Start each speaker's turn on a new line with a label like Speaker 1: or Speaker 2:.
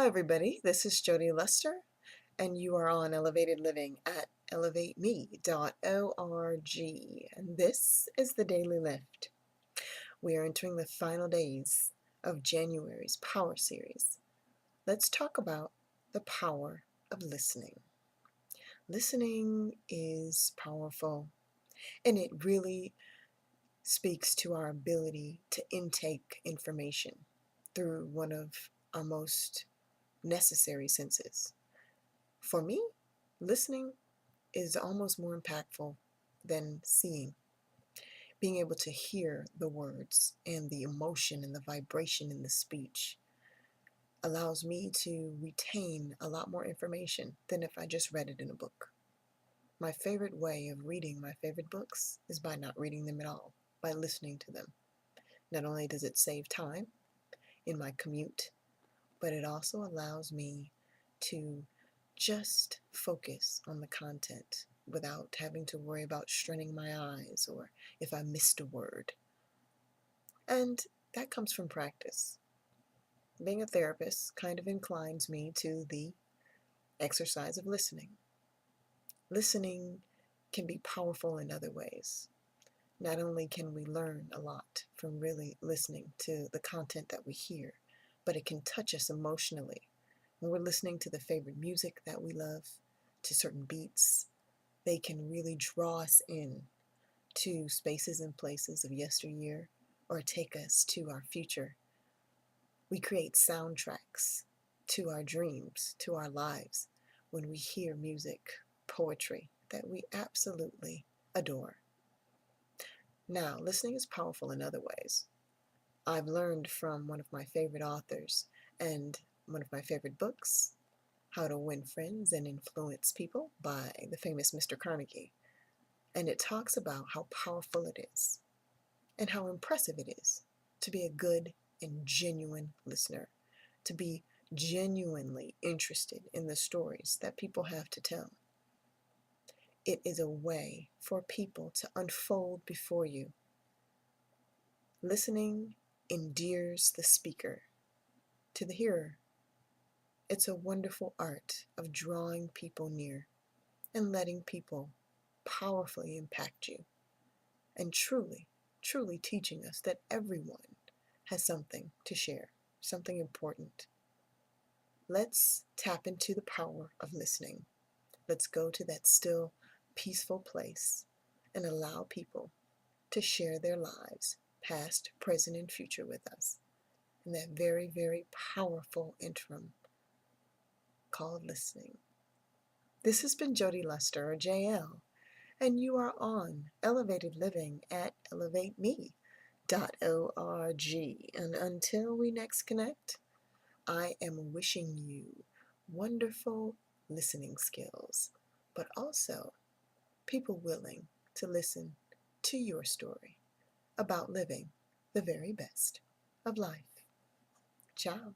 Speaker 1: Hi, everybody. This is Jody Lester, and you are on Elevated Living at elevateme.org. And this is the Daily Lift. We are entering the final days of January's Power Series. Let's talk about the power of listening. Listening is powerful, and it really speaks to our ability to intake information through one of our most necessary senses. For me, listening is almost more impactful than seeing. Being able to hear the words and the emotion and the vibration in the speech allows me to retain a lot more information than if I just read it in a book. My favorite way of reading my favorite books is by not reading them at all, by listening to them. Not only does it save time in my commute, but it also allows me to just focus on the content without having to worry about straining my eyes or if I missed a word. And that comes from practice. Being a therapist kind of inclines me to the exercise of listening. Listening can be powerful in other ways. Not only can we learn a lot from really listening to the content that we hear, but it can touch us emotionally. When we're listening to the favorite music that we love, to certain beats, they can really draw us in to spaces and places of yesteryear or take us to our future. We create soundtracks to our dreams, to our lives, when we hear music, poetry that we absolutely adore. Now, listening is powerful in other ways. I've learned from one of my favorite authors and one of my favorite books, How to Win Friends and Influence People by the famous Mr. Carnegie. And it talks about how powerful it is and how impressive it is to be a good and genuine listener, to be genuinely interested in the stories that people have to tell. It is a way for people to unfold before you. Listening endears the speaker to the hearer. It's a wonderful art of drawing people near and letting people powerfully impact you, and truly, truly teaching us that everyone has something to share, something important. Let's tap into the power of listening. Let's go to that still, peaceful place and allow people to share their lives, past, present, and future with us, in that very, very powerful interim called listening. This has been Jody Lester, or JL, and you are on Elevated Living at elevateme.org. And until we next connect, I am wishing you wonderful listening skills, but also people willing to listen to your story about living the very best of life. Ciao.